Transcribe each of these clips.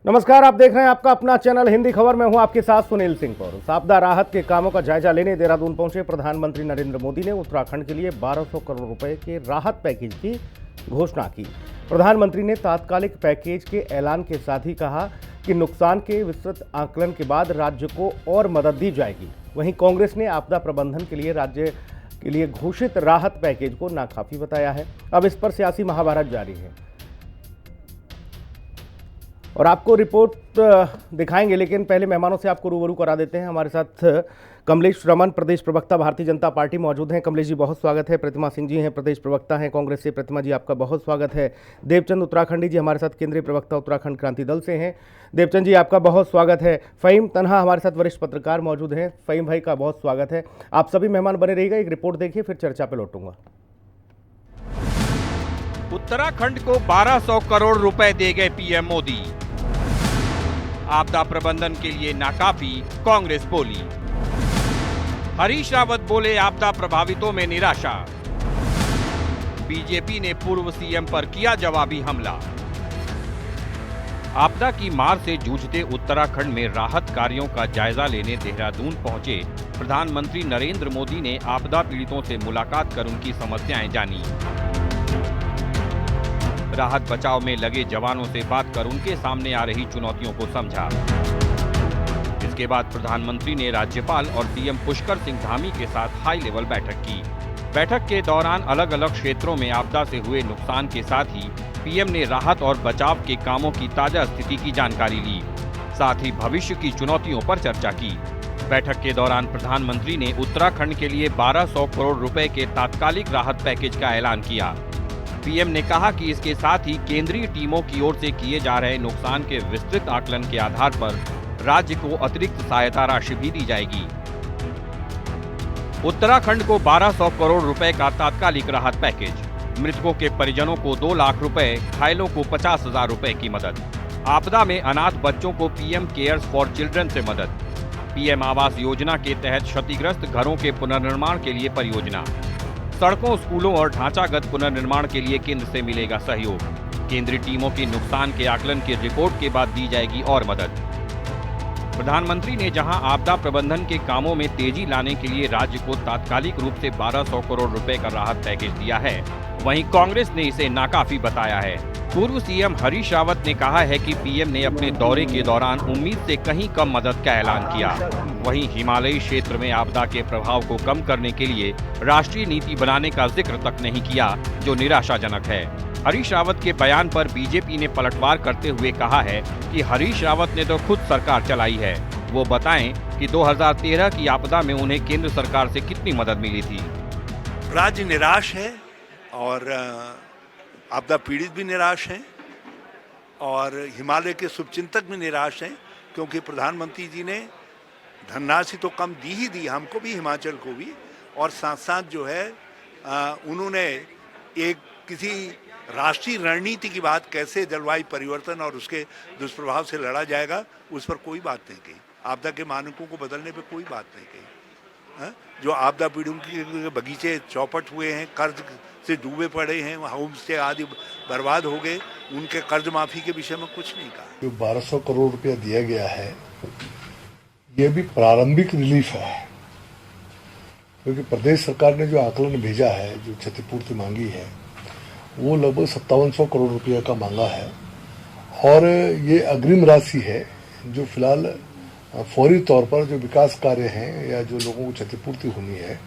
नमस्कार, आप देख रहे हैं आपका अपना चैनल हिंदी खबर। में हूं आपके साथ सुनील सिंह पौर। आपदा राहत के कामों का जायजा लेने देहरादून पहुंचे प्रधानमंत्री नरेंद्र मोदी ने उत्तराखंड के लिए 1200 करोड़ रुपए के राहत पैकेज की घोषणा की। प्रधानमंत्री ने तात्कालिक पैकेज के ऐलान के साथ ही कहा कि नुकसान के विस्तृत आकलन के बाद राज्य को और मदद दी जाएगी। वहीं कांग्रेस ने आपदा प्रबंधन के लिए राज्य के लिए घोषित राहत पैकेज को नाकाफी बताया है। अब इस पर सियासी महाभारत जारी है और आपको रिपोर्ट दिखाएंगे, लेकिन पहले मेहमानों से आपको रूबरू करा देते हैं। हमारे साथ कमलेश रमन, प्रदेश प्रवक्ता भारतीय जनता पार्टी, मौजूद हैं। कमलेश जी, बहुत स्वागत है। प्रतिमा सिंह जी हैं, प्रदेश प्रवक्ता हैं कांग्रेस से। प्रतिमा जी, आपका बहुत स्वागत है। देवचंद उत्तराखंडी जी हमारे साथ केंद्रीय प्रवक्ता उत्तराखंड क्रांति दल से हैं। देवचंद जी, आपका बहुत स्वागत है। फ़हीम तन्हा हमारे साथ वरिष्ठ पत्रकार मौजूद हैं। फ़हीम भाई का बहुत स्वागत है। आप सभी मेहमान बने रहिएगा, एक रिपोर्ट देखिए, फिर चर्चा पर लौटूंगा। उत्तराखंड को 1200 करोड़ रुपए दे गए पीएम मोदी। आपदा प्रबंधन के लिए नाकाफी, कांग्रेस बोली। हरीश रावत बोले आपदा प्रभावितों में निराशा। बीजेपी ने पूर्व सीएम पर किया जवाबी हमला। आपदा की मार से जूझते उत्तराखंड में राहत कार्यों का जायजा लेने देहरादून पहुंचे प्रधानमंत्री नरेंद्र मोदी ने आपदा पीड़ितों से मुलाकात कर उनकी समस्याएं जानी। राहत बचाव में लगे जवानों से बात कर उनके सामने आ रही चुनौतियों को समझा। इसके बाद प्रधानमंत्री ने राज्यपाल और सीएम पुष्कर सिंह धामी के साथ हाई लेवल बैठक की। बैठक के दौरान अलग अलग क्षेत्रों में आपदा से हुए नुकसान के साथ ही पीएम ने राहत और बचाव के कामों की ताजा स्थिति की जानकारी ली। साथ ही भविष्य की चुनौतियों पर चर्चा की। बैठक के दौरान प्रधानमंत्री ने उत्तराखंड के लिए 1200 करोड़ रुपए के तात्कालिक राहत पैकेज का ऐलान किया। पीएम ने कहा कि इसके साथ ही केंद्रीय टीमों की ओर से किए जा रहे नुकसान के विस्तृत आकलन के आधार पर राज्य को अतिरिक्त सहायता राशि भी दी जाएगी। उत्तराखंड को 1200 करोड़ रुपए का तात्कालिक राहत पैकेज, मृतकों के परिजनों को 2 लाख रुपए, घायलों को 50,000 रुपए की मदद। आपदा में अनाथ बच्चों को पीएम केयर्स फॉर चिल्ड्रन से मदद। पीएम आवास योजना के तहत क्षतिग्रस्त घरों के पुनर्निर्माण के लिए परियोजना। सड़कों, स्कूलों और ढांचागत पुनर्निर्माण के लिए केंद्र से मिलेगा सहयोग। केंद्रीय टीमों की नुकसान के आकलन की रिपोर्ट के बाद दी जाएगी और मदद। प्रधानमंत्री ने जहां आपदा प्रबंधन के कामों में तेजी लाने के लिए राज्य को तात्कालिक रूप से 1200 करोड़ रुपए का राहत पैकेज दिया है, वहीं कांग्रेस ने इसे नाकाफी बताया है। पूर्व सीएम हरीश रावत ने कहा है कि पीएम ने अपने दौरे के दौरान उम्मीद से कहीं कम मदद का ऐलान किया। वहीं हिमालयी क्षेत्र में आपदा के प्रभाव को कम करने के लिए राष्ट्रीय नीति बनाने का जिक्र तक नहीं किया, जो निराशाजनक है। हरीश रावत के बयान पर बीजेपी ने पलटवार करते हुए कहा है कि हरीश रावत ने तो खुद सरकार चलाई है, वो बताएं कि 2013 की आपदा में उन्हें केंद्र सरकार से कितनी मदद मिली थी। राज्य निराश है और आपदा पीड़ित भी निराश हैं और हिमालय के शुभचिंतक भी निराश हैं, क्योंकि प्रधानमंत्री जी ने धनराशि तो कम दी ही दी, हमको भी, हिमाचल को भी, और साथ साथ जो है उन्होंने एक किसी राष्ट्रीय रणनीति की बात, कैसे जलवायु परिवर्तन और उसके दुष्प्रभाव से लड़ा जाएगा, उस पर कोई बात नहीं कही। आपदा के मानकों को बदलने पर कोई बात नहीं कही। जो आपदा पीड़ितों के बगीचे चौपट हुए हैं, कर्ज से डूबे पड़े हैं, होम स्टे आदि बर्बाद हो गए, उनके कर्ज माफी के विषय में कुछ नहीं कहा। जो 1200 करोड़ रुपया दिया गया है, ये भी प्रारंभिक रिलीफ है, क्योंकि प्रदेश सरकार ने जो आकलन भेजा है, जो क्षतिपूर्ति मांगी है, वो लगभग 5700 करोड़ रुपया का मांगा है। और ये अग्रिम राशि है जो फिलहाल फौरी तौर पर जो विकास कार्य हैं या जो लोगों को क्षतिपूर्ति होनी है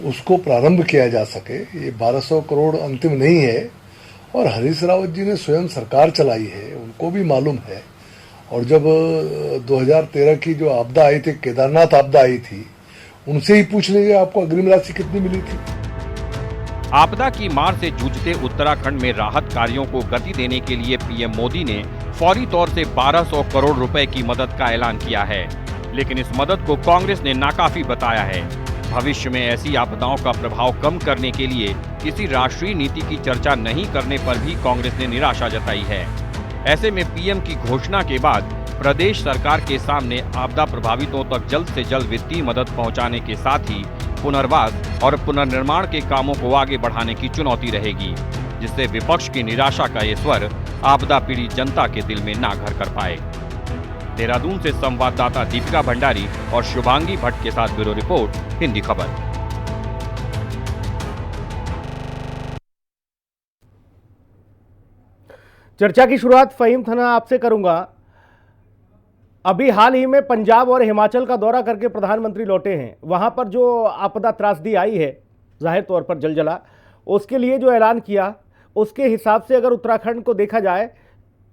उसको प्रारंभ किया जा सके। ये 1200 करोड़ अंतिम नहीं है और हरीश रावत जी ने स्वयं सरकार चलाई है, उनको भी मालूम है। और जब 2013 की जो आपदा आई थी, केदारनाथ आपदा आई थी, उनसे ही पूछ लीजिए आपको अग्रिम राशि कितनी मिली थी। आपदा की मार से जूझते उत्तराखंड में राहत कार्यों को गति देने के लिए पीएम मोदी ने फौरी तौर से 1200 करोड़ रुपए की मदद का ऐलान किया है, लेकिन इस मदद को कांग्रेस ने नाकाफी बताया है। भविष्य में ऐसी आपदाओं का प्रभाव कम करने के लिए किसी राष्ट्रीय नीति की चर्चा नहीं करने पर भी कांग्रेस ने निराशा जताई है। ऐसे में पीएम की घोषणा के बाद प्रदेश सरकार के सामने आपदा प्रभावितों तक जल्द से जल्द वित्तीय मदद पहुंचाने के साथ ही पुनर्वास और पुनर्निर्माण के कामों को आगे बढ़ाने की चुनौती रहेगी, जिससे विपक्ष की निराशा का ये स्वर आपदा पीड़ित जनता के दिल में ना घर कर पाए। देहरादून से संवाददाता दीपिका भंडारी और शुभांगी भट्ट के साथ ब्यूरो रिपोर्ट, हिंदी खबर। चर्चा की शुरुआत फहीम थना आपसे करूंगा। अभी हाल ही में पंजाब और हिमाचल का दौरा करके प्रधानमंत्री लौटे हैं। वहां पर जो आपदा त्रासदी आई है, जाहिर तौर पर जलजला, उसके लिए जो ऐलान किया, उसके हिसाब से अगर उत्तराखंड को देखा जाए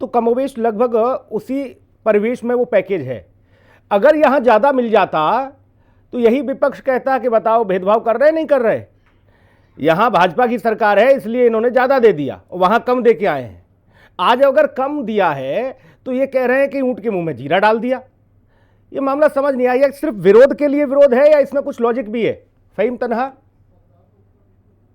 तो कमोवेश लगभग उसी परिवेश में वो पैकेज है। अगर यहाँ ज़्यादा मिल जाता तो यही विपक्ष कहता कि बताओ भेदभाव कर रहे नहीं कर रहे। यहाँ भाजपा की सरकार है इसलिए इन्होंने ज़्यादा दे दिया, वहाँ कम दे के आए हैं। आज अगर कम दिया है तो ये कह रहे हैं कि ऊंट के मुंह में जीरा डाल दिया। ये मामला समझ नहीं आया, सिर्फ विरोध के लिए विरोध है या इसमें कुछ लॉजिक भी है? फहीम तन्हा।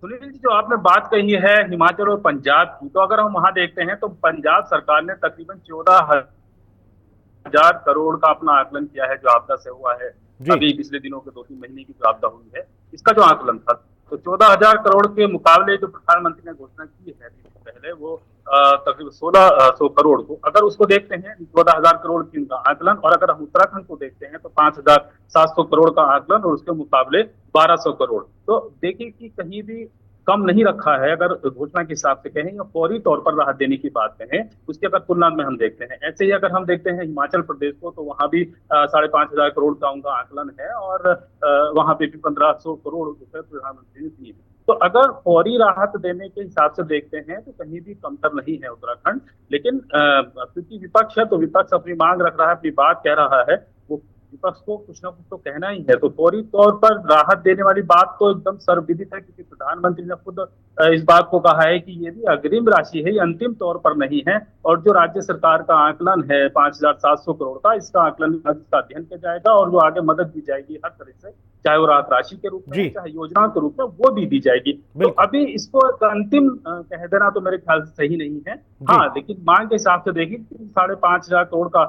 सुनील जी, जो आपने बात कही है हिमाचल और पंजाब की, तो अगर हम वहां देखते हैं तो पंजाब सरकार ने तकरीबन 14,000 करोड़ का अपना आकलन किया है जो आपदा से हुआ है। अभी पिछले दिनों के 2-3 महीने की जो आपदा हुई है, इसका जो आकलन था, तो 14,000 करोड़ के मुकाबले जो प्रधानमंत्री ने घोषणा की है पहले, वो तकरीबन 1,600 करोड़ को, अगर उसको देखते हैं 14,000 करोड़ की उनका आकलन, और अगर हम उत्तराखंड को देखते हैं तो 5,700 करोड़ का आकलन और उसके मुकाबले 1,200 करोड़। तो देखिए कि कहीं भी कम नहीं रखा है। अगर घोषणा के हिसाब से कहें या फौरी तौर पर राहत देने की बात कहें, उसकी अगर तुलना में हम देखते हैं, ऐसे ही अगर हम देखते हैं हिमाचल प्रदेश को, तो वहां भी 5,500 करोड़ का उनका आकलन है और वहां पे भी 1,500 करोड़ रुपए प्रधानमंत्री ने दिए। तो अगर फौरी राहत देने के हिसाब से देखते हैं तो कहीं भी कमतर नहीं है उत्तराखंड। लेकिन क्योंकि विपक्ष है तो विपक्ष अपनी मांग रख रहा है, अपनी बात कह रहा है, वो विपक्ष को कुछ ना कुछ तो कहना ही है। तो फौरी तौर पर राहत देने वाली बात तो एकदम सर्वविदित है, क्योंकि प्रधानमंत्री ने खुद इस बात को कहा है कि ये भी अग्रिम राशि है, ये अंतिम तौर पर नहीं है। और जो राज्य सरकार का आकलन है 5,700 करोड़ का, इसका आकलन का अध्ययन किया जाएगा और जो आगे मदद दी जाएगी हर तरह से, चाहे वो राहत राशि के रूप में, चाहे योजनाओं के रूप में, वो भी दी जाएगी। तो अभी इसको अंतिम कह देना तो मेरे ख्याल से सही नहीं है। हाँ, लेकिन मांग के हिसाब से देखिए 5,500 करोड़ का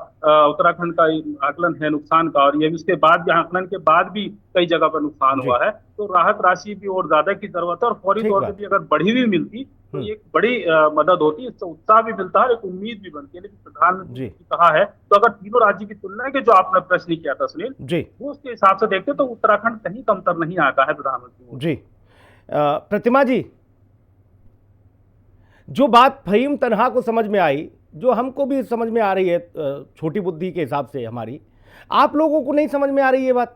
उत्तराखंड का आकलन है नुकसान का, और ये उसके बाद भी, आकलन के बाद भी कई जगह पर नुकसान हुआ है। तो राहत राशि भी और ज्यादा की जरूरत है, और फौरी तौर पर भी अगर बढ़ी हुई मिलती तो एक बड़ी मदद होती, इससे उत्साह भी मिलता है, एक उम्मीद भी बनती है। लेकिन प्रधानमंत्री ने कहा है, तो अगर तीनों राज्य की तुलना के जो आपने प्रश्न किया था सुनील जी, वो उसके हिसाब से देखते तो उत्तराखंड कहीं कमतर नहीं आता है प्रधानमंत्री जी। प्रतिमा जी, जो बात फहीम तन्हा को समझ में आई, जो हमको भी समझ में आ रही है छोटी बुद्धि के हिसाब से हमारी, आप लोगों को नहीं समझ में आ रही ये बात।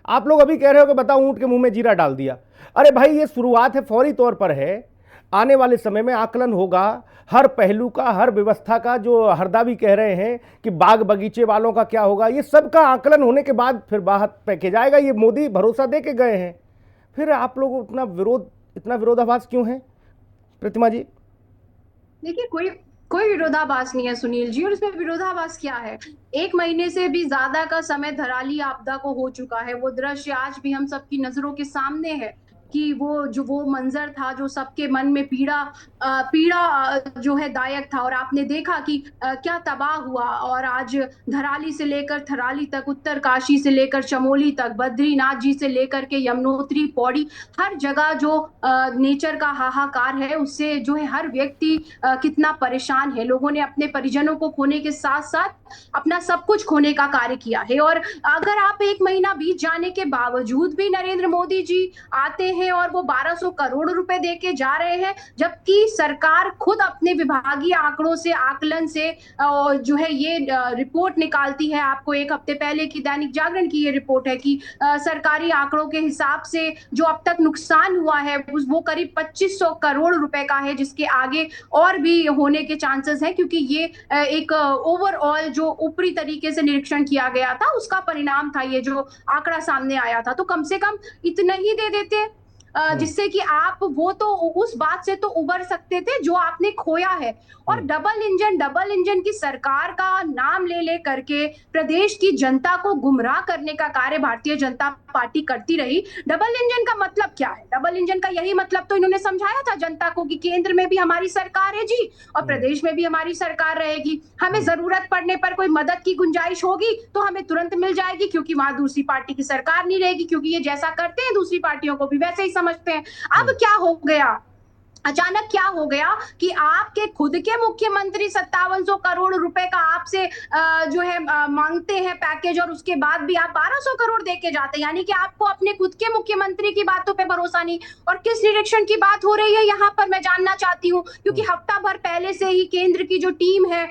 आप लोग अभी कह रहे हो कि बताओ ऊंट के मुंह में जीरा डाल दिया। अरे भाई, ये शुरुआत है, फौरी तौर पर है। आने वाले समय में आकलन होगा हर पहलू का, हर व्यवस्था का। जो हरदा भी कह रहे हैं कि बाग बगीचे वालों का क्या होगा, ये सब का आकलन होने के बाद फिर राहत पैकेज आएगा। ये मोदी भरोसा दे के गए हैं, फिर आप लोग इतना विरोधाभास क्यों है? प्रतिमा जी, देखिए, कोई विरोधाभास नहीं है सुनील जी। और इसमें विरोधाभास क्या है? 1 महीने से भी ज्यादा का समय धराली आपदा को हो चुका है। वो दृश्य आज भी हम सबकी नजरों के सामने है कि वो मंजर था जो सबके मन में पीड़ा जो है दायक था। और आपने देखा कि क्या तबाह हुआ। और आज धराली से लेकर थराली तक, उत्तरकाशी से लेकर चमोली तक, बद्रीनाथ जी से लेकर के यमुनोत्री, पौड़ी, हर जगह जो नेचर का हाहाकार है, उससे जो है हर व्यक्ति कितना परेशान है। लोगों ने अपने परिजनों को खोने के साथ साथ अपना सब कुछ खोने का कार्य किया है। और अगर आप 1 महीना बीत जाने के बावजूद भी नरेंद्र मोदी जी आते हैं और वो 1,200 करोड़ रुपए देके जा रहे हैं, जबकि सरकार खुद अपने विभागीय आंकड़ों से, आकलन से जो है ये रिपोर्ट निकालती है। आपको 1 हफ्ते पहले की दैनिक जागरण की ये रिपोर्ट है कि सरकारी आंकड़ों के हिसाब से जो अब तक नुकसान हुआ है वो करीब 2,500 करोड़ रुपए का है, जिसके आगे और भी होने के चांसेस हैं, क्योंकि ये एक ओवरऑल जो ऊपरी तरीके से निरीक्षण किया गया था उसका परिणाम था ये जो आंकड़ा सामने आया था। तो कम से कम इतना ही दे देते जिससे कि आप वो तो उस बात से तो उबर सकते थे जो आपने खोया है। और डबल इंजन की सरकार का नाम ले करके प्रदेश की जनता को गुमराह करने का कार्य भारतीय जनता पार्टी करती रही। डबल इंजन का मतलब क्या है? डबल इंजन का यही मतलब तो इन्होंने समझाया था जनता को कि केंद्र में भी हमारी सरकार है जी, और प्रदेश में भी हमारी सरकार रहेगी। हमें जरूरत पड़ने पर कोई मदद की गुंजाइश होगी तो हमें तुरंत मिल जाएगी, क्योंकि वहां दूसरी पार्टी की सरकार नहीं रहेगी, क्योंकि ये जैसा करते हैं दूसरी पार्टियों को भी वैसे ही समझते हैं। अब क्या हो गया? अचानक क्या हो गया कि आपके खुद के मुख्यमंत्री 5700 करोड़ रुपए का आपसे जो है मांगते हैं पैकेज, और उसके बाद भी आप 1200 करोड़ देके जाते हैं। यानी कि आपको अपने खुद के मुख्यमंत्री की बातों पे भरोसा नहीं। और किस निरीक्षण की बात हो रही है यहाँ पर मैं जानना चाहती हूँ, क्योंकि हफ्ता भर पहले से ही केंद्र की जो टीम है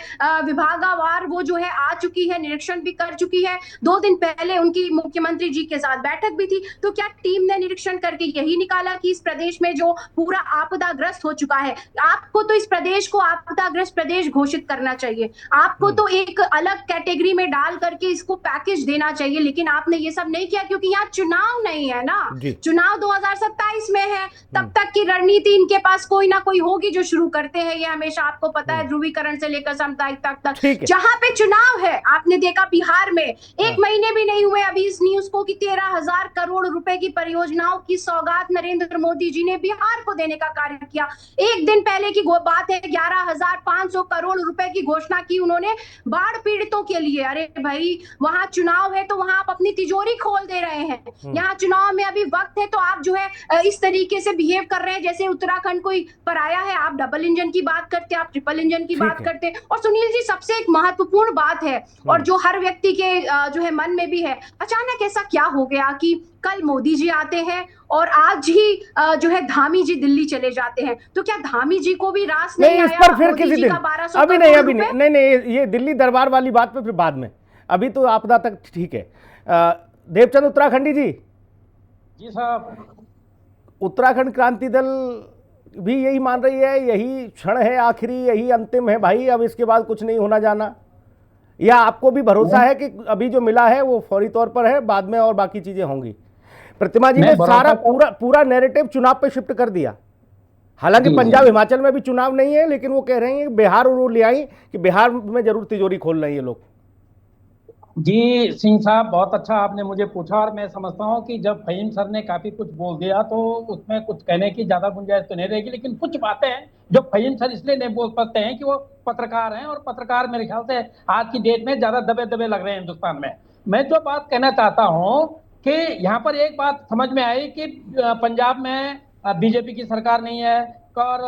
विभागवार वो जो है आ चुकी है, निरीक्षण भी कर चुकी है। 2 दिन पहले उनकी मुख्यमंत्री जी के साथ बैठक भी थी। तो क्या टीम ने निरीक्षण करके यही निकाला कि इस प्रदेश में जो पूरा आपदा हो चुका है, आपको तो इस प्रदेश को आपदाग्रस्त प्रदेश घोषित करना चाहिए, आपको तो एक अलग कैटेगरी में डाल करके इसको पैकेज देना चाहिए, लेकिन आपने ये सब नहीं किया क्योंकि यहाँ चुनाव नहीं है ना। चुनाव 2027 में है, तब तक की रणनीति इनके पास कोई ना कोई होगी जो शुरू करते हैं ये हमेशा, आपको पता है, ध्रुवीकरण से लेकर सामुदायिकता तक। जहां पे चुनाव है, आपने देखा बिहार में 1 महीने भी नहीं हुए अभी इस न्यूज को कि 13,000 करोड़ रुपए की परियोजनाओं की सौगात नरेंद्र मोदी जी ने बिहार को देने का कार्य किया। एक दिन पहले की बात है, 11,500 करोड़ रुपए की घोषणा की उन्होंने बाढ़ पीड़ितों के लिए। अरे भाई, वहां चुनाव है तो वहां आप अपनी तिजोरी खोल दे रहे हैं। यहाँ चुनाव में अभी वक्त है तो आप जो है इस तरीके से बिहेव कर रहे हैं जैसे उत्तराखंड कोई पराया है। आप डबल इंजन की बात करते, आप ट्रिपल इंजन की बात करते। और सुनील जी, सबसे एक महत्वपूर्ण बात है और जो हर व्यक्ति के जो है मन में भी है, अचानक ऐसा क्या हो गया कि कल मोदी जी आते हैं और आज ही जो है धामी जी दिल्ली चले जाते हैं, तो क्या धामी जी को भी रास नहीं आया? इस पर फिर किसी दिन, अभी नहीं, ये दिल्ली दरबार वाली बात पे फिर बाद में, अभी तो आपदा तक ठीक है। देवचंद उत्तराखंडी जी। जी साहब। उत्तराखंड क्रांति दल भी यही मान रही है, यही क्षण है आखिरी, यही अंतिम है भाई, अब इसके बाद कुछ नहीं होना जाना, या आपको भी भरोसा है कि अभी जो मिला है वो फौरी तौर पर है, बाद में और बाकी चीजें होंगी? प्रतिमा जी ने सारा पूरा नैरेटिव चुनाव पे शिफ्ट कर दिया। हालांकि पंजाब हिमाचल में भी चुनाव नहीं है, लेकिन वो कह रहे हैं बिहार और ले आई कि बिहार में जरूर तिजोरी खोल रहे हैं ये लोग। जी सिंह साहब, बहुत अच्छा आपने मुझे पूछा, और मैं समझता हूँ कि जब फहीम सर ने काफी कुछ बोल दिया तो उसमें कुछ कहने की ज्यादा गुंजाइश तो नहीं रहेगी, लेकिन कुछ बातें हैं जो फहीम सर इसलिए नहीं बोल पाते हैं कि वो पत्रकार हैं, और पत्रकार मेरे ख्याल से आज की डेट में ज्यादा दबे दबे लग रहे हैं हिंदुस्तान में। मैं जो बात कहना चाहता हूँ कि यहाँ पर एक बात समझ में आई कि पंजाब में बीजेपी की सरकार नहीं है और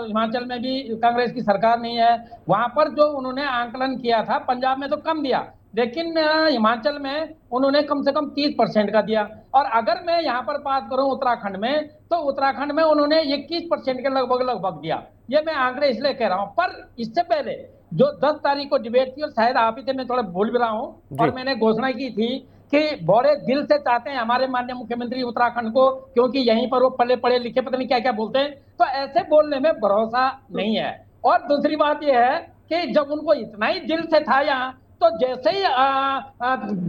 हिमाचल में भी कांग्रेस की सरकार नहीं है। वहां पर जो उन्होंने आंकलन किया था, पंजाब में तो कम दिया, लेकिन हिमाचल में उन्होंने कम से कम 30% का दिया। और अगर मैं यहाँ पर बात करूं उत्तराखंड में, तो उत्तराखंड में उन्होंने 21% के लगभग दिया। ये मैं आंकड़े इसलिए कह रहा हूं। पर इससे पहले जो 10 तारीख को डिबेट थी, और शायद आप ही थे, मैं थोड़ा भूल भी रहा हूँ, और मैंने घोषणा की थी कि बड़े दिल से चाहते हैं हमारे माननीय मुख्यमंत्री उत्तराखंड को, क्योंकि यहीं पर वो पले पढ़े लिखे पता नहीं क्या क्या बोलते हैं, तो ऐसे बोलने में भरोसा नहीं है। और दूसरी बात यह है कि जब उनको इतना ही दिल से था यहाँ, तो जैसे ही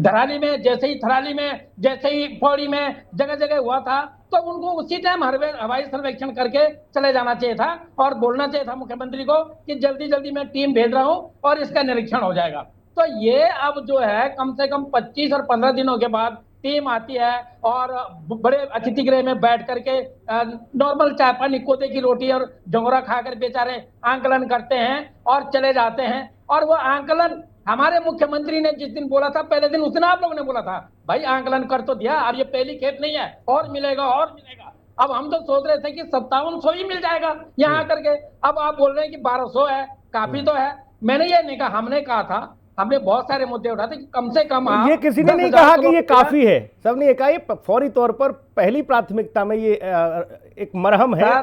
धराली में, जैसे ही थराली में, जैसे ही पौड़ी में जगह जगह हुआ था, तो उनको उसी टाइम हवाई सर्वेक्षण करके चले जाना चाहिए था और बोलना चाहिए था मुख्यमंत्री को कि जल्दी जल्दी मैं टीम भेज रहा हूं और इसका निरीक्षण हो जाएगा। तो ये अब जो है कम से कम 25 और 15 दिनों के बाद टीम आती है और बड़े अतिथि गृह में बैठ करके नॉर्मल चाय पानी, कोदे की रोटी और जंगोरा खाकर बेचारे आंकलन करते हैं और चले जाते हैं। और वो आंकलन हमारे मुख्यमंत्री ने जिस दिन बोला था, पहले दिन उस दिन आप लोगों ने बोला था भाई आंकलन कर तो दिया, अब ये पहली खेप नहीं है, और मिलेगा और मिलेगा। अब हम तो सोच रहे थे कि 5700 ही मिल जाएगा यहाँ करके, अब आप बोल रहे हैं कि 1200 है, काफी तो है। मैंने ये नहीं कहा, हमने कहा था, हमने बहुत सारे मुद्दे उठाते कि कम से कम ये किसी ने नहीं कहा कि ये काफी है, सबने ये कहा ये फौरी तौर पर पहली प्राथमिकता में ये एक मरहम है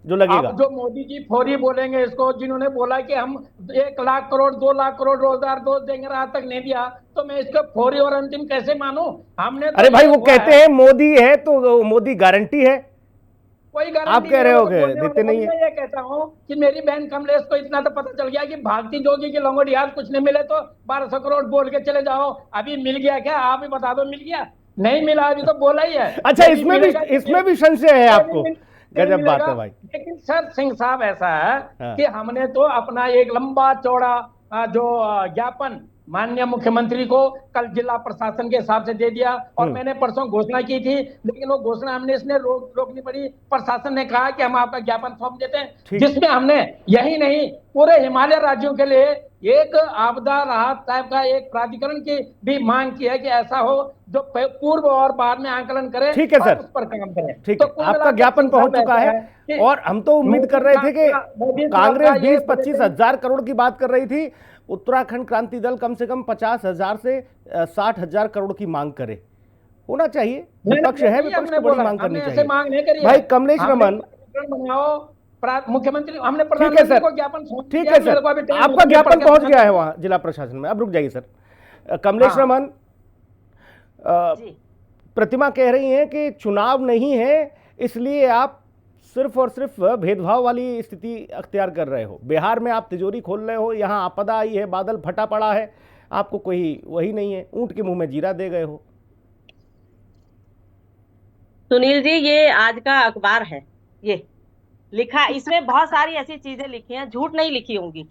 जो लगेगा। जो मोदी जी फौरी बोलेंगे इसको, जिन्होंने बोला कि हम 1 लाख करोड़ 2 लाख करोड़ रोजगार दो देंगे, आज तक नहीं दिया, तो मैं इसको फौरी और अंतिम कैसे मानूं? हमने अरे भाई वो कहते हैं मोदी है तो मोदी गारंटी है, कोई गारंटी आप कह रहे हो देते नहीं है। मैं ये कहता हूँ कि मेरी बहन कमलेश को इतना तो पता चल गया कि भागती जोगी की लंगोटी, आज कुछ नहीं मिले तो 1200 करोड़ बोल के चले जाओ। अभी मिल गया क्या? आप ही बता दो, मिल गया? नहीं मिला, अभी तो बोला ही है। अच्छा, इसमें भी संशय है आपको? गजब बात है भाई। लेकिन सर सिंह साहब ऐसा है कि हमने तो अपना एक लंबा चौड़ा जो ज्ञापन माननीय मुख्यमंत्री को कल जिला प्रशासन के हिसाब से दे दिया, और मैंने परसों घोषणा की थी, लेकिन वो घोषणा हमने इसने रोकनी पड़ी। प्रशासन ने कहा कि हम आपका ज्ञापन सौंप देते हैं, जिसमें हमने यही नहीं पूरे हिमालय राज्यों के लिए एक आपदा राहत टाइप का एक प्राधिकरण की भी मांग की है कि ऐसा हो जो पूर्व और बाद में आंकलन करे, ठीक है और सर, उस पर काम करे। ठीक तो है, कुल आपका मिलाकर ज्ञापन सिंह साहब पहुंच चुका ऐसा है कि और हम तो उम्मीद कर रहे थे कि मोदी साहब कांग्रेस का ये 20-25 हजार करोड़ की बात कर रही थी, उत्तराखंड क्रांति दल कम से कम 50,000 से 60,000 करोड़ की मांग करे। होना चाहिए, विपक्ष है, विपक्ष को बड़ी मांग करनी चाहिए। मांग नहीं करी भाई कमलेश रमन, मुख्यमंत्री हमने ठीक है प्रधानमंत्री सर, को ज्ञापन ठीक है सर, आपका ज्ञापन पहुंच गया है वहां जिला प्रशासन में। अब रुक जाइए सर। कमलेश रमन, प्रतिमा कह रही हैं कि चुनाव नहीं है इसलिए आप सिर्फ और सिर्फ भेदभाव वाली स्थिति अख्तियार कर रहे हो। बिहार में आप तिजोरी खोल रहे हो, यहाँ आपदा आई है, बादल फटा पड़ा है, आपको कोई वही नहीं है, ऊंट के मुंह में जीरा दे गए हो। सुनील जी, ये आज का अखबार है, ये लिखा, इसमें बहुत सारी ऐसी चीजें लिखी हैं, झूठ नहीं लिखी होंगी।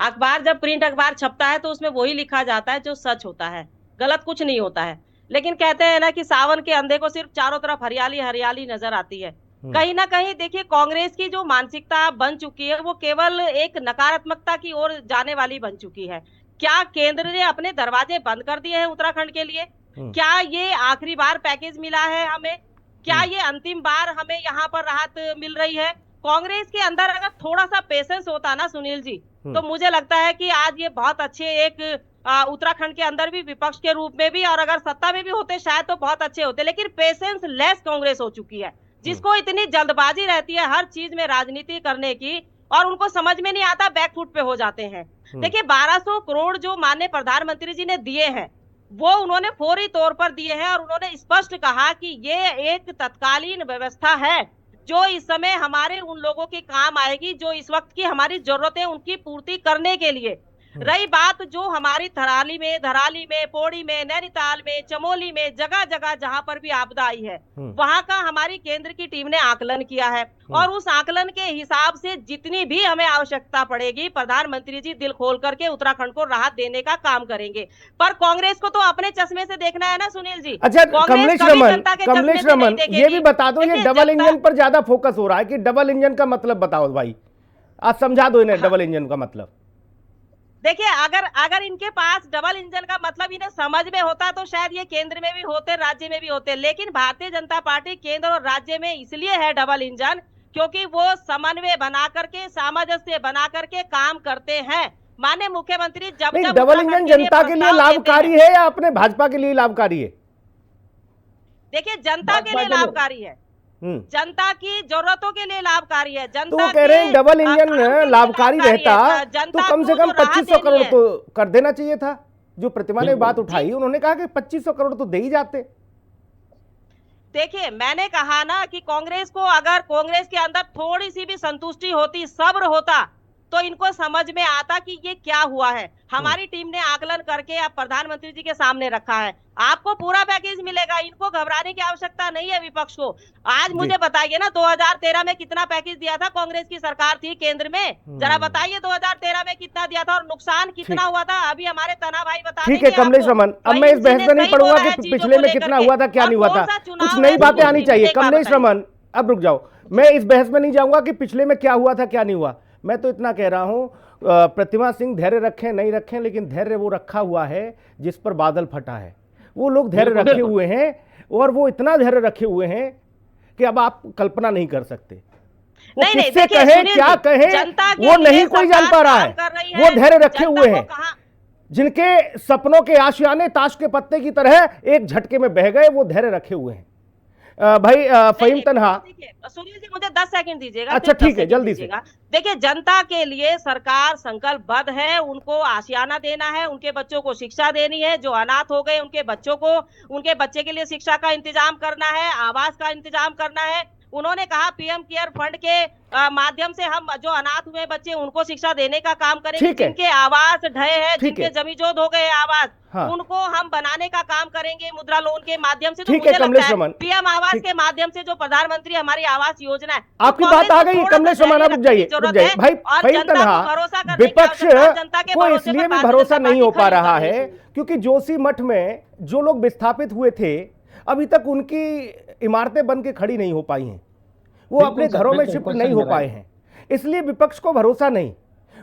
अखबार जब प्रिंट अखबार छपता है तो उसमें वही लिखा जाता है जो सच होता है, गलत कुछ नहीं होता है। लेकिन कहते हैं ना कि सावन के अंधे को सिर्फ चारों तरफ हरियाली हरियाली नजर आती है। कहीं ना कहीं देखिए, कांग्रेस की जो मानसिकता बन चुकी है वो केवल एक नकारात्मकता की ओर जाने वाली बन चुकी है। क्या केंद्र ने अपने दरवाजे बंद कर दिए हैं उत्तराखंड के लिए? क्या ये आखिरी बार पैकेज मिला है हमें? क्या ये अंतिम बार हमें यहाँ पर राहत मिल रही है? कांग्रेस के अंदर अगर थोड़ा सा पेशेंस होता ना सुनील जी, तो मुझे लगता है कि आज ये बहुत अच्छे एक उत्तराखंड के अंदर भी विपक्ष के रूप में भी, और अगर सत्ता में भी होते शायद तो बहुत अच्छे होते। लेकिन पेशेंस लेस कांग्रेस हो चुकी है, जिसको इतनी जल्दबाजी रहती है हर चीज में राजनीति करने की, और उनको समझ में नहीं आता, बैकफुट पे हो जाते हैं। देखिए 1200 करोड़ जो माननीय प्रधानमंत्री जी ने दिए हैं वो उन्होंने फौरी तौर पर दिए हैं, और उन्होंने स्पष्ट कहा कि ये एक तत्कालीन व्यवस्था है जो इस समय हमारे उन लोगों के काम आएगी जो इस वक्त की हमारी जरूरतें उनकी पूर्ति करने के लिए। रही बात जो हमारी धराली में, पौड़ी में, नैनीताल में, चमोली में, जगह जगह जहां पर भी आपदा आई है वहां का हमारी केंद्र की टीम ने आकलन किया है, और उस आकलन के हिसाब से जितनी भी हमें आवश्यकता पड़ेगी प्रधानमंत्री जी दिल खोल करके उत्तराखंड को राहत देने का काम करेंगे। पर कांग्रेस को तो अपने चश्मे से देखना है ना सुनील जी। अच्छा कमलेश रमन, ये भी बता दो, ये डबल इंजन पर ज्यादा फोकस हो रहा है कि डबल इंजन का मतलब बताओ भाई, आज समझा दो इन्हें डबल इंजन का मतलब। देखिए अगर इनके पास डबल इंजन का मतलब इन्हें समझ में होता तो शायद ये केंद्र में भी होते, राज्य में भी होते। लेकिन भारतीय जनता पार्टी केंद्र और राज्य में इसलिए है डबल इंजन क्योंकि वो समन्वय बना करके, सामंजस्य बना करके काम करते हैं। माननीय मुख्यमंत्री जब डबल इंजन जनता के लिए लाभकारी है या अपने भाजपा के लिए लाभकारी है? देखिए जनता के लिए लाभकारी है, जनता की जरूरतों के लिए लाभकारी है। जनता तो वो कह रहे हैं डबल इंजन लाभकारी रहता तो कम से कम 2500 करोड़ तो कर देना चाहिए था। जो प्रतिमा ने बात उठाई, उन्होंने कहा कि 2500 करोड़ तो दे ही जाते। देखिए मैंने कहा ना कि कांग्रेस को अगर कांग्रेस के अंदर थोड़ी सी भी संतुष्टि होती, सब्र होता, तो इनको समझ में आता कि ये क्या हुआ है। हमारी टीम ने आकलन करके अब प्रधानमंत्री जी के सामने रखा है, आपको पूरा पैकेज मिलेगा, इनको घबराने की आवश्यकता नहीं है विपक्ष को। आज मुझे बताइए ना 2013 में कितना पैकेज दिया था, कांग्रेस की सरकार थी केंद्र में, जरा बताइए 2013 में कितना दिया था और नुकसान कितना हुआ था। अभी हमारे तना भाई बता ठीक है कमलेश रमन, अब मैं इस बहस में नहीं पढ़ूंगा कि पिछले में कितना हुआ था क्या नहीं हुआ था, कुछ नई बातें आनी चाहिए। कमलेश रमन अब रुक जाओ, मैं इस बहस में नहीं जाऊंगा कि पिछले में क्या हुआ था क्या नहीं हुआ। मैं तो इतना कह रहा हूं प्रतिमा सिंह धैर्य रखें नहीं रखें, लेकिन धैर्य वो रखा हुआ है जिस पर बादल फटा है। वो लोग धैर्य रखे हुए हैं और वो इतना धैर्य रखे हुए हैं कि अब आप कल्पना नहीं कर सकते। वो किससे कहे क्या कहे वो नहीं कोई जान पा रहा है। वो धैर्य रखे हुए हैं, जिनके सपनों के आशियाने ताश के पत्ते की तरह एक झटके में बह गए, वो धैर्य रखे हुए हैं। भाई फहीम तन्हा, सुनील जी मुझे 10 सेकंड दीजिएगा। अच्छा ठीक है, जल्दी से। देखिए जनता के लिए सरकार संकल्पबद्ध है, उनको आशियाना देना है, उनके बच्चों को शिक्षा देनी है, जो अनाथ हो गए उनके बच्चों को, उनके बच्चे के लिए शिक्षा का इंतजाम करना है, आवास का इंतजाम करना है। उन्होंने कहा पीएम केयर फंड के माध्यम से हम जो अनाथ हुए बच्चे उनको शिक्षा देने का काम करेंगे, जिनके आवास ढहे हैं, जिनके जमीजोद हो गए आवास, उनको हम बनाने का काम करेंगे मुद्रा लोन के माध्यम से। तो मुझे लगता है पीएम आवास के माध्यम से जो प्रधानमंत्री हमारी आवास योजना है, आपकी बात आ गई कमलेश रमन। रुक जाइए भाई फहीम तन्हा, विपक्ष को इसलिए भी भरोसा नहीं हो पा रहा है क्योंकि जोशीमठ में जो लोग विस्थापित हुए थे अभी तक उनकी इमारतें बन के खड़ी नहीं हो पाई हैं, वो अपने घरों में शिफ्ट नहीं हो पाए हैं, इसलिए विपक्ष को भरोसा नहीं।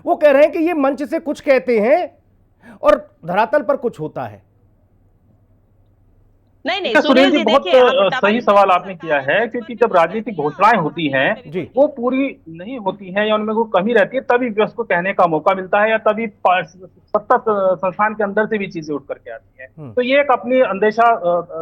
वो कह रहे हैं कि ये मंच से कुछ कहते हैं और धरातल पर कुछ होता है। नहीं सुनील जी, बहुत देखिए, सही सवाल आपने किया है, क्योंकि जब राजनीतिक घोषणाएं होती हैं वो पूरी नहीं होती हैं या उनमें कोई कमी रहती है, तभी विपक्ष को कहने का मौका मिलता है या तभी सत्ता संस्थान के अंदर से भी चीजें उठ करके आती हैं। तो ये एक अपनी अंदेशा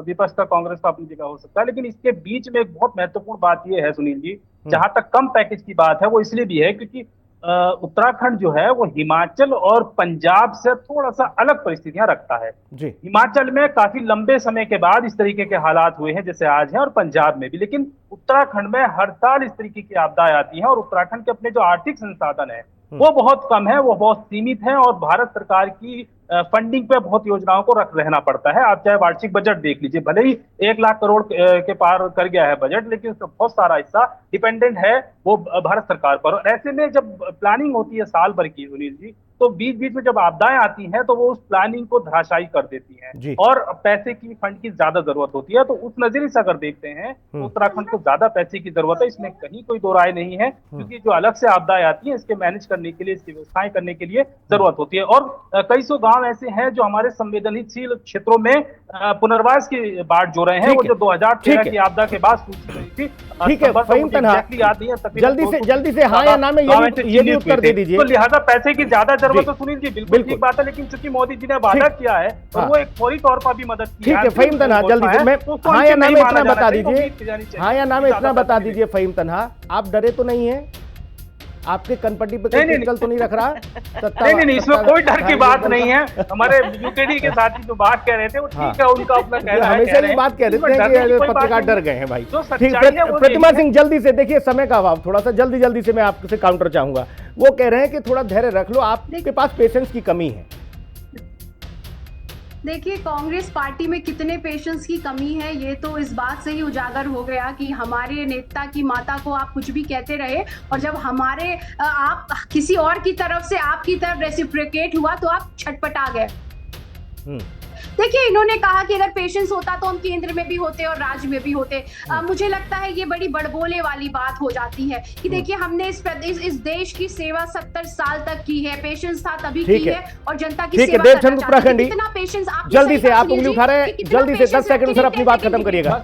विपक्ष का, कांग्रेस का अपनी जगह हो सकता है, लेकिन इसके बीच में एक बहुत महत्वपूर्ण बात ये है सुनील जी, जहां तक कम पैकेज की बात है वो इसलिए भी है क्योंकि उत्तराखंड जो है वो हिमाचल और पंजाब से थोड़ा सा अलग परिस्थितियां रखता है। हिमाचल में काफी लंबे समय के बाद इस तरीके के हालात हुए हैं जैसे आज है, और पंजाब में भी, लेकिन उत्तराखंड में हर साल इस तरीके की आपदाएं आती हैं और उत्तराखंड के अपने जो आर्थिक संसाधन है वो बहुत कम है, वो बहुत सीमित है और भारत सरकार की फंडिंग पे बहुत योजनाओं को रहना पड़ता है। आप चाहे वार्षिक बजट देख लीजिए, भले ही 1 लाख करोड़ के पार कर गया है बजट, लेकिन उसका बहुत सारा हिस्सा डिपेंडेंट है वो भारत सरकार पर। और ऐसे में जब प्लानिंग होती है साल भर की सुनील जी, तो बीच बीच में जब आपदाएं आती हैं तो वो उस प्लानिंग को धराशायी कर देती हैं और पैसे की, फंड की ज्यादा जरूरत होती है। तो उस नजरिए से अगर देखते हैं तो उत्तराखंड को ज्यादा पैसे की जरूरत है, इसमें कहीं कोई दो राय नहीं है, क्योंकि जो अलग से आपदाएं आती है इसके मैनेज करने के लिए, इसकी व्यवस्थाएं करने के लिए जरूरत होती है। और कई सौ गांव ऐसे हैं जो हमारे संवेदनशील क्षेत्रों में पुनर्वास की बाट जो रहे हैं, वो जो 2013 की आपदा के बाद सूची रही थी। ठीक है, फहीम तन्हा, जल्दी से हाँ या ना में ये भी उत्तर दे दीजिए। तो लिहाजा पैसे की ज्यादा जरूरत तो सुनील जी बिल्कुल ठीक बात है, लेकिन चूंकि मोदी जी ने वादा किया है और वो एक फौरी तौर पर भी मदद की है। ठीक है फहीम तन्हा, जल्दी से मैं हाँ या ना में इतना बता दीजिए, हाँ या ना में इतना बता दीजिए फहीम तन्हा, आप डरे तो नहीं है? आपके कनपट्टी पे कोई टिकल तो नहीं रख रहा? नहीं, इसमें कोई डर की बात नहीं है। हमारे यूकेडी के साथी जो बात कह रहे थे वो ठीक है, उनका अपना कहना है, हमेशा ये बात कह देते हैं कि पत्रकार डर गए हैं भाई। ठीक, प्रतिमा सिंह जल्दी से, देखिए समय का अभाव, थोड़ा सा जल्दी से मैं आपसे काउंटर चाहूंगा। वो कह रहे हैं कि थोड़ा धैर्य रख लो, आपके पास पेशेंस की कमी है। देखिए, कांग्रेस पार्टी में कितने पेशेंस की कमी है ये तो इस बात से ही उजागर हो गया कि हमारे नेता की माता को आप कुछ भी कहते रहे और जब हमारे आप किसी और की तरफ से आपकी तरफ रेसिप्रोकेट हुआ तो आप छटपटा गए। देखिए, इन्होंने कहा कि अगर पेशेंस होता तो हम केंद्र में भी होते और राज्य में भी होते। मुझे लगता है ये बड़ी बड़बोले वाली बात हो जाती है कि देखिए हमने इस देश की सेवा 70 साल तक की है, पेशेंस था तभी की है और जनता की सेवा करना चाहते हैं। कितना पेशेंस आप जल्दी से, आप उंगली उठा रहे हैं, जल्दी से 10 सेकंड सर अपनी बात खत्म करिएगा।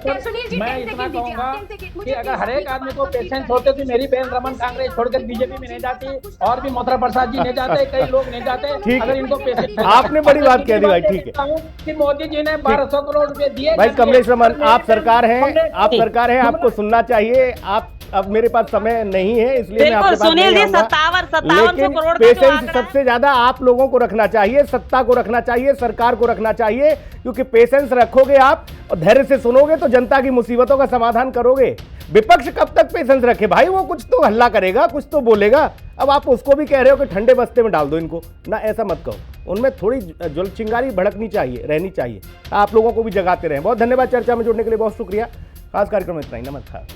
मैं इतना कहूंगा कि अगर हर एक आदमी को पेशेंस होते तो मेरी बहन रमन कांग्रेस छोड़कर बीजेपी में नहीं जाती और भी मोहतरम प्रसाद जी नहीं जाते, कई लोग नहीं जाते अगर इनको पेशेंस। आपने बड़ी बात कह दी भाई। ठीक है कि मोदी जी ने 1200 करोड़ रुपए दिए। भाई कमलेश रमन, आप सरकार हैं, आपको सुनना चाहिए। आप, अब मेरे पास समय नहीं है इसलिए मैं आपके पास नहीं आऊंगा। 57 करोड़ पेशेंस सबसे ज्यादा आप लोगों को रखना चाहिए, सत्ता को रखना चाहिए, सरकार को रखना चाहिए, क्योंकि पेशेंस रखोगे आप और धैर्य से सुनोगे तो जनता की मुसीबतों का समाधान करोगे। विपक्ष कब तक पेशेंस रखे भाई? वो कुछ तो हल्ला करेगा, कुछ तो बोलेगा। अब आप उसको भी कह रहे हो कि ठंडे बस्ते में डाल दो इनको ना, ऐसा मत कहो। उनमें थोड़ी जुल चिंगारी भड़कनी चाहिए, रहनी चाहिए। आप लोगों को भी जगाते रहें। बहुत धन्यवाद चर्चा में जुड़ने के लिए, बहुत शुक्रिया। खास कार्यक्रम में इतना ही, नमस्कार।